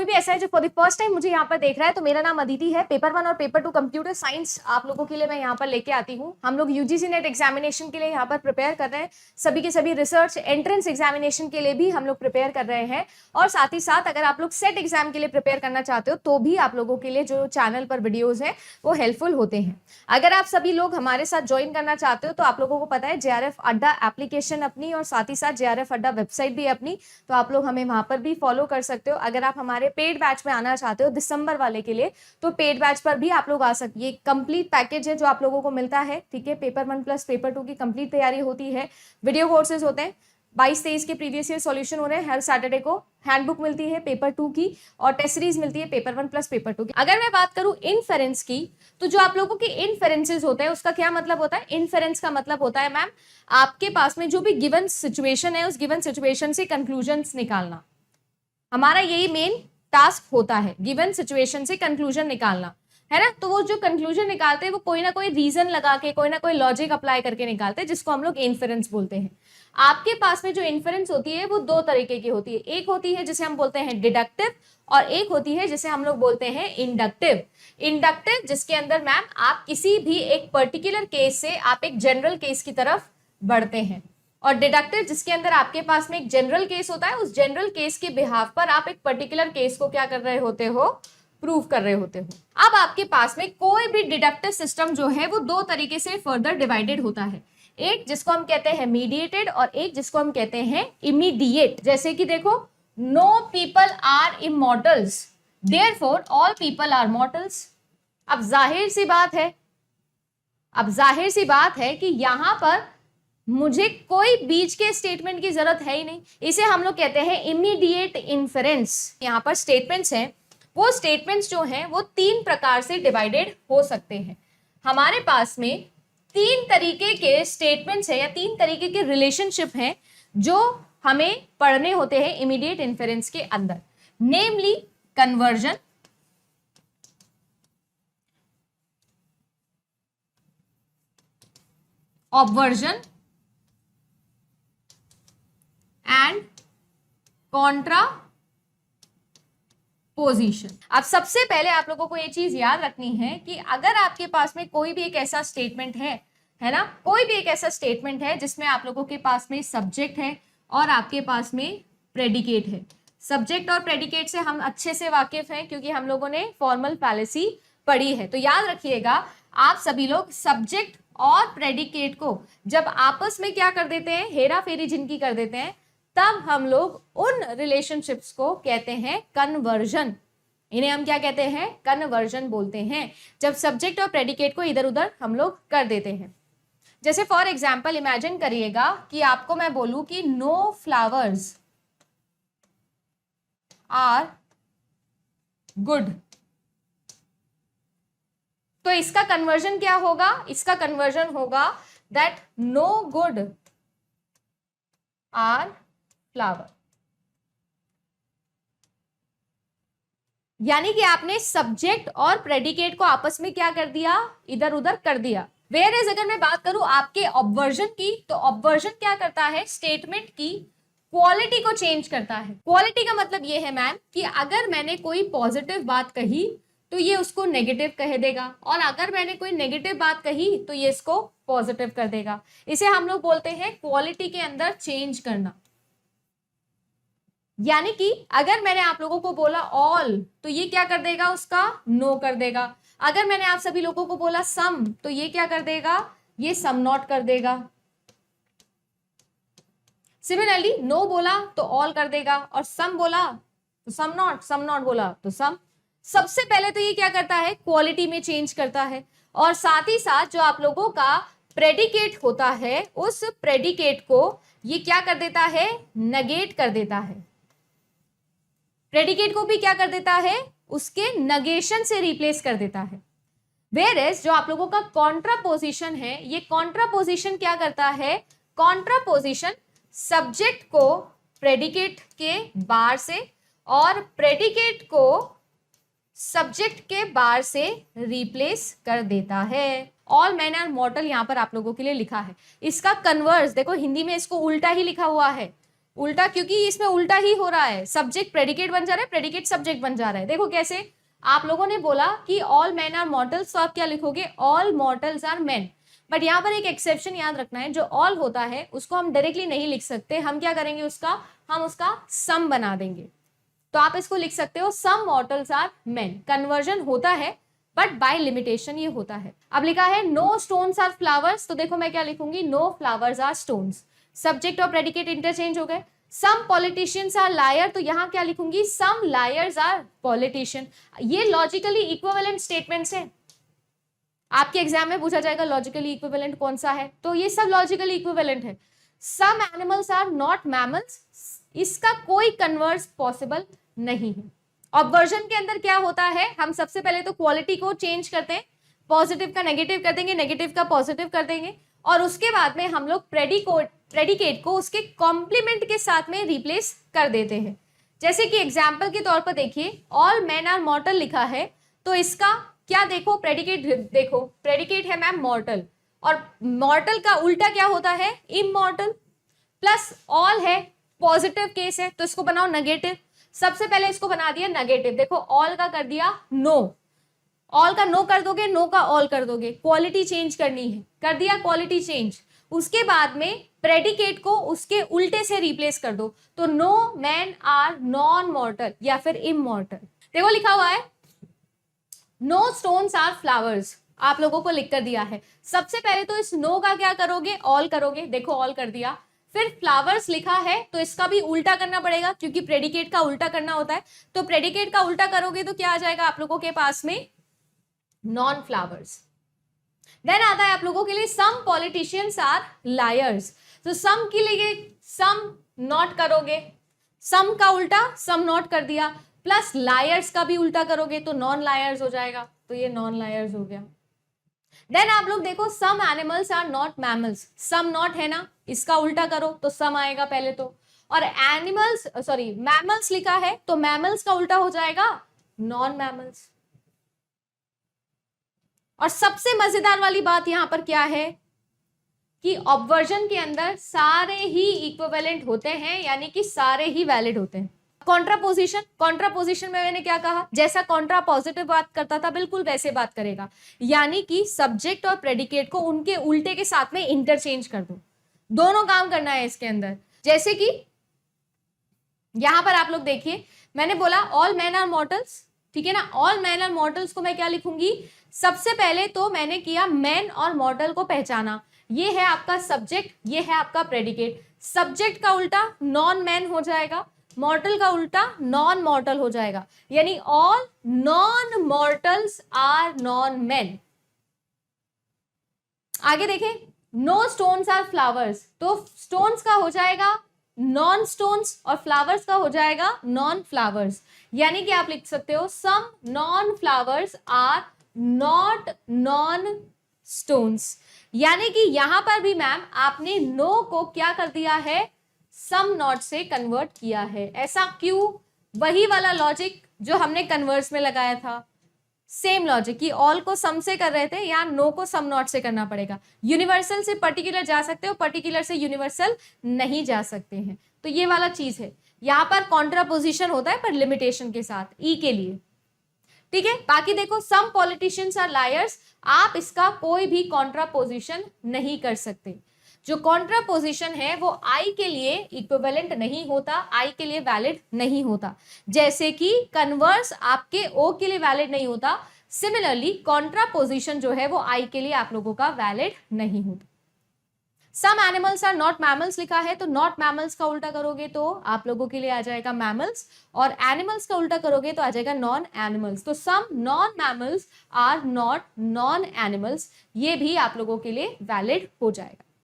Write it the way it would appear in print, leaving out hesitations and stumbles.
भी ऐसा है जो फॉर द फर्स्ट टाइम मुझे यहाँ पर देख रहा है, तो मेरा नाम अदिति है। पेपर 1 और पेपर 2 कंप्यूटर साइंस आप लोगों के लिए मैं यहाँ पर लेके आती हूँ। हम लोग यूजीसी नेट एग्जामिनेशन के लिए यहाँ पर प्रिपेयर कर रहे हैं, सभी के सभी रिसर्च एंट्रेंस एग्जामिनेशन के लिए भी हम लोग प्रिपेयर कर रहे हैं, और साथ ही साथ अगर आप लोग सेट एग्जाम के लिए प्रिपेयर करना चाहते हो तो भी आप लोगों के लिए जो चैनल पर वीडियोज है वो हेल्पफुल होते हैं। अगर आप सभी लोग हमारे साथ ज्वाइन करना चाहते हो तो आप लोगों को पता है जेआरएफ अड्डा एप्लीकेशन अपनी और साथ ही साथ जेआरएफ अड्डा वेबसाइट भी अपनी, तो आप लोग हमें वहां पर भी फॉलो कर सकते हो। अगर आप हमारे पेड बैच में आना चाहते हो दिसंबर वाले के लिए, तो पेड बैच पर भी आप लोग आ सकते। ये कंप्लीट पैकेज है जो आप लोगों को मिलता है, ठीक है। पेपर 1 प्लस पेपर 2 की कंप्लीट तैयारी होती है, वीडियो कोर्सेज होते हैं, 22-23 के प्रीवियस ईयर सॉल्यूशन हो रहे हैं, हर सैटरडे को हैंडबुक मिलती है पेपर 2 की, और टेस्ट सीरीज मिलती है पेपर 1 प्लस पेपर 2 की। अगर मैं बात करूं इनफेरेंस की, तो जो आप लोगों के इनफेरेंसेस होते हैं उसका क्या मतलब होता है? इनफेरेंस का मतलब होता है मैम आपके पास में जो भी गिवन सिचुएशन है उस गिवन सिचुएशन से कंक्लूजन्स निकालना। हमारा यही मेन टास्क होता है, गिवन सिचुएशन से कंक्लूजन निकालना, है ना। तो वो जो कंक्लूजन निकालते हैं वो कोई ना कोई रीजन लगा के, कोई ना कोई लॉजिक अप्लाई करके निकालते हैं, जिसको हम लोग इन्फेरेंस बोलते हैं। आपके पास में जो इन्फेरेंस होती है वो दो तरीके की होती है, एक होती है जिसे हम बोलते हैं डिडक्टिव, और एक होती है जिसे हम लोग बोलते हैं इंडक्टिव। इंडक्टिव जिसके अंदर मैम आप किसी भी एक पर्टिकुलर केस से आप एक जनरल केस की तरफ बढ़ते हैं, और डिडक्टिव जिसके अंदर आपके पास में एक जनरल केस होता है, उस जनरल केस के बिहाफ पर आप एक पर्टिकुलर केस को क्या कर रहे होते हो? प्रूव कर रहे होते हो। अब आपके पास में कोई भी डिडक्टिव सिस्टम जो है वो दो तरीके से फर्दर डिवाइडेड होता है, एक जिसको हम कहते हैं मीडिएटेड और एक जिसको हम कहते हैं इमीडिएट। जैसे कि देखो, no people are immortals therefore all people are mortals. अब जाहिर सी बात है कि यहां पर मुझे कोई बीच के स्टेटमेंट की जरूरत है ही नहीं, इसे हम लोग कहते हैं इमीडिएट इन्फेरेंस। यहां पर स्टेटमेंट्स हैं, वो स्टेटमेंट्स जो हैं वो तीन प्रकार से डिवाइडेड हो सकते हैं। हमारे पास में तीन तरीके के स्टेटमेंट्स हैं या तीन तरीके के रिलेशनशिप हैं जो हमें पढ़ने होते हैं इमीडिएट इन्फेरेंस के अंदर, नेमली कन्वर्जन, ऑब्वर्जन एंड कॉन्ट्रा पोजीशन। अब सबसे पहले आप लोगों को ये चीज याद रखनी है कि अगर आपके पास में कोई भी एक ऐसा स्टेटमेंट है ना, कोई भी एक ऐसा स्टेटमेंट है जिसमें आप लोगों के पास में सब्जेक्ट है और आपके पास में प्रेडिकेट है। सब्जेक्ट और प्रेडिकेट से हम अच्छे से वाकिफ हैं क्योंकि हम लोगों ने फॉर्मल फैलेसी पढ़ी है। तो याद रखिएगा आप सभी लोग सब्जेक्ट और प्रेडिकेट को जब आपस में क्या कर देते हैं, हेरा फेरी जिनकी कर देते हैं, तब हम लोग उन रिलेशनशिप्स को कहते हैं कन्वर्जन। इन्हें हम क्या कहते हैं? कन्वर्जन बोलते हैं, जब सब्जेक्ट और प्रेडिकेट को इधर उधर हम लोग कर देते हैं। जैसे फॉर एग्जाम्पल इमेजिन करिएगा कि आपको मैं बोलूं कि नो फ्लावर्स आर गुड, तो इसका कन्वर्जन क्या होगा? इसका कन्वर्जन होगा that no good are flower. यानी कि आपने सब्जेक्ट और प्रेडिकेट को आपस में क्या कर दिया? इधर उधर कर दिया। वेयर एज अगर मैं बात करूं आपके ऑब्वर्जन की, तो ऑब्वर्जन क्या करता है? स्टेटमेंट की क्वालिटी को चेंज करता है। क्वालिटी का मतलब ये है मैम कि अगर मैंने कोई पॉजिटिव बात कही तो ये उसको नेगेटिव कह देगा, और अगर मैंने कोई नेगेटिव बात कही तो ये इसको पॉजिटिव कर देगा। इसे हम लोग बोलते हैं क्वालिटी के अंदर चेंज करना। यानी कि अगर मैंने आप लोगों को बोला ऑल, तो ये क्या कर देगा? उसका नो कर देगा। अगर मैंने आप सभी लोगों को बोला सम, तो ये क्या कर देगा? ये सम नॉट कर देगा। सिमिलरली नो बोला तो ऑल कर देगा, और सम बोला तो सम नॉट बोला तो सम। सबसे पहले तो ये क्या करता है? क्वालिटी में चेंज करता है, और साथ ही साथ जो आप लोगों का प्रेडिकेट होता है उस प्रेडिकेट को ये क्या कर देता है? नेगेट कर देता है। प्रेडिकेट को भी क्या कर देता है? उसके नेगेशन से रिप्लेस कर देता है। वेयरएज जो आप लोगों का कॉन्ट्रापोजिशन है, ये कॉन्ट्रापोजिशन क्या करता है? कॉन्ट्रापोजिशन सब्जेक्ट को प्रेडिकेट के बार से और प्रेडिकेट को सब्जेक्ट के बार से रिप्लेस कर देता है। ऑल मैन आर मॉर्टल यहां पर आप लोगों के लिए लिखा है, इसका कन्वर्स देखो, हिंदी में इसको उल्टा ही लिखा हुआ है। उल्टा, क्योंकि इसमें उल्टा ही हो रहा है, सब्जेक्ट प्रेडिकेट बन जा रहा है, प्रेडिकेट सब्जेक्ट बन जा रहा है। देखो कैसे, आप लोगों ने बोला कि ऑल मैन आर मॉर्टल्स, तो आप क्या लिखोगे, all mortals are man. But यहाँ पर एक एक्सेप्शन याद रखना है, जो ऑल होता है उसको हम डायरेक्टली नहीं लिख सकते, हम क्या करेंगे उसका, हम उसका सम बना देंगे। तो आप इसको लिख सकते हो सम मॉर्टल्स आर मैन। कन्वर्जन होता है बट बाय लिमिटेशन ये होता है। अब लिखा है नो स्टोन्स आर फ्लावर्स, तो देखो मैं क्या लिखूंगी, no flowers are stones. Subject और प्रेडिकेट इंटरचेंज हो गए। सम पॉलिटिशियंस आर लायर, तो यहां क्या लिखूंगी, सम लायर्स आर पॉलिटिशियन। ये लॉजिकली इक्विवेलेंट स्टेटमेंट्स हैं, आपके एग्जाम में पूछा जाएगा लॉजिकली इक्विवेलेंट कौन सा है, तो ये सब लॉजिकली इक्विवेलेंट है। Some animals are not mammals, इसका कोई कन्वर्स पॉसिबल नहीं है। ऑब्वर्जन के अंदर क्या होता है, हम सबसे पहले तो क्वालिटी को चेंज करते हैं, पॉजिटिव का नेगेटिव कर देंगे, नेगेटिव का पॉजिटिव कर देंगे, और उसके बाद में हम लोग प्रेडिकेट को उसके कॉम्प्लीमेंट के साथ में रिप्लेस कर देते हैं। जैसे कि एग्जाम्पल के तौर पर देखिए, ऑल मैन आर मॉर्टल लिखा है, तो इसका क्या देखो, प्रेडिकेट देखो, प्रेडिकेट है मैम मॉर्टल, और मॉर्टल का उल्टा क्या होता है, इमॉर्टल, प्लस ऑल है, पॉजिटिव केस है, तो इसको बनाओ नेगेटिव। सबसे पहले इसको बना दिया नेगेटिव, देखो ऑल का कर दिया नो, ऑल का नो कर दोगे, नो का ऑल कर दोगे, क्वालिटी चेंज करनी है, कर दिया क्वालिटी चेंज। उसके बाद में प्रेडिकेट को उसके उल्टे से रिप्लेस कर दो, तो no man are non mortal या फिर इमॉर्टल। देखो लिखा हुआ है नो स्टोन्स आर फ्लावर्स, आप लोगों को लिख कर दिया है। सबसे पहले तो इस नो का क्या करोगे, ऑल करोगे, देखो ऑल कर दिया। फिर फ्लावर्स लिखा है तो इसका भी उल्टा करना पड़ेगा, क्योंकि प्रेडिकेट का उल्टा करना होता है, तो प्रेडिकेट का उल्टा करोगे तो क्या आ जाएगा आप लोगों के पास में, नॉन फ्लावर्स। देन आता है आप लोगों के लिए सम पॉलिटिशियंस आर लायर्स, तो सम के लिए सम नॉट करोगे, सम का उल्टा सम नॉट कर दिया, प्लस लायर्स का भी उल्टा करोगे तो नॉन लायर्स हो जाएगा, तो ये नॉन लायर्स हो गया। देन आप लोग देखो some animals are not mammals, some not है ना, इसका उल्टा करो तो सम आएगा पहले तो, और एनिमल्स सॉरी मैमल्स लिखा है तो मैमल्स का उल्टा हो जाएगा नॉन मैमल्स। और सबसे मजेदार वाली बात यहां पर क्या है कि ऑब्वर्जन के अंदर सारे ही इक्विवेलेंट होते हैं, यानी कि सारे ही वैलिड होते हैं। कॉन्ट्रापोजिशन, कॉन्ट्रापोजिशन में मैंने क्या कहा, जैसा कॉन्ट्रा पॉजिटिव बात करता था बिल्कुल वैसे बात करेगा, यानी कि सब्जेक्ट और प्रेडिकेट को उनके उल्टे के साथ में इंटरचेंज कर दो, दोनों काम करना है इसके अंदर। जैसे कि यहां पर आप लोग देखिए, मैंने बोला ऑल मैन आर मॉर्टल्स, ठीक है ना, ऑल मैन आर मॉर्टल्स को मैं क्या लिखूंगी, सबसे पहले तो मैंने किया मैन और मॉर्टल को पहचाना, ये है आपका सब्जेक्ट, ये है आपका प्रेडिकेट। सब्जेक्ट का उल्टा नॉन मैन हो जाएगा, मॉर्टल का उल्टा नॉन मॉर्टल हो जाएगा, यानी all non mortals are non man. आगे देखें, नो स्टोन्स आर फ्लावर्स, तो स्टोन्स का हो जाएगा नॉन स्टोन्स और फ्लावर्स का हो जाएगा नॉन फ्लावर्स, यानी कि आप लिख सकते हो some non flowers are not non stones. यानी कि यहां पर भी मैम आपने नो को क्या कर दिया है, सम नॉट से कन्वर्ट किया है। ऐसा क्यों, वही वाला लॉजिक जो हमने कन्वर्स में लगाया था, सेम लॉजिक कि ऑल को सम से कर रहे थे, या नो को सम नॉट से करना पड़ेगा। यूनिवर्सल से पर्टिकुलर जा सकते हो, पर्टिकुलर से यूनिवर्सल नहीं जा सकते हैं, तो ये वाला चीज है। यहां पर कॉन्ट्रापोजिशन होता है पर लिमिटेशन के साथ, ई के लिए, ठीक है। बाकी देखो सम पॉलिटिशियंस आर लायर्स, आप इसका कोई भी कॉन्ट्रापोजिशन नहीं कर सकते। जो कॉन्ट्रापोजिशन है वो आई के लिए इक्विवेलेंट नहीं होता, आई के लिए वैलिड नहीं होता, जैसे कि कन्वर्स आपके ओ के लिए वैलिड नहीं होता, सिमिलरली कॉन्ट्रापोजिशन जो है वो आई के लिए आप लोगों का वैलिड नहीं होता। Some animals are not mammals लिखा है, तो नॉट मैमल्स का उल्टा करोगे तो आप लोगों के लिए आ जाएगा मैमल्स, और एनिमल्स का उल्टा करोगे तो आ जाएगा नॉन एनिमल्स। तो some non mammals are not non animals, ये भी आप लोगों के लिए वैलिड हो जाएगा।